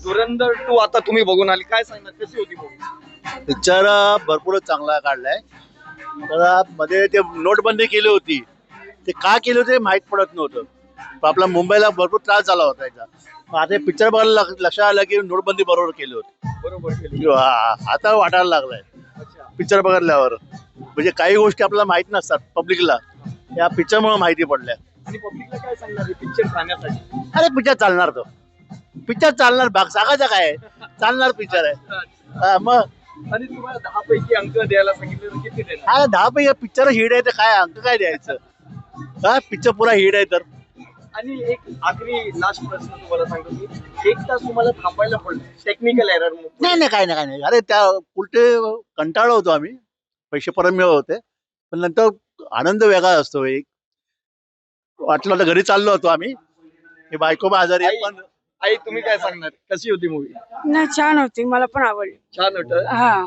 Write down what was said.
धुरंधर 2 आता तुम्ही बघून आली, काय सांगणार कशी होती मूवी? पिक्चर भरपूरच चांगला काढलाय. तर मध्ये ते नोटबंदी केली होती, ते का केली होती माहित पडत नव्हतं. पण आपला मुंबईला भरपूर त्रास झाला होता याचा. मग आता पिक्चर बघायला लक्षात आलं की नोटबंदी बरोबर केली होती. बरोबर केली. किंवा आता वाटायला लागलाय अच्छा. पिक्चर बघितल्यावर. म्हणजे काही गोष्टी आपल्याला माहित नसतात पब्लिकला, या पिक्चरमुळे माहिती पडल्या. आणि पब्लिकला काय सांगणार पिक्चर पाहण्यासाठी? अरे पिक्चर चालणार, तो पिक्चर चालणार, भाग सांगायचा काय आहे? चालणार पिक्चर आहे. मग आणि तुम्हाला 10 पैकी अंक द्यायला सांगितले तर किती देणार? अरे 10 पैकी पिक्चर हिट आहे तर काय अंक काय द्यायचं? हा पिक्चर पुरा हिट आहे तर. आणि एक आखरी लास्ट प्रश्न तुम्हाला सांगतो मी, 1 तास तुम्हाला थांबायला पडलं टेक्निकल एरर. नाही नाही, काय नाही काय नाही. अरे त्या उलटे कंटाळलो होतो आम्ही, पैसे परत मिळत होते, पण नंतर आनंद वेगळा असतो. एक वाटलं होतं घरी चाललो होतो आम्ही, हे बायको आजारी आहे, पण आई तुम्ही काय सांगणार कशी होती मूवी? नाही, छान होती, मला पण आवडली. छान होतं. हा.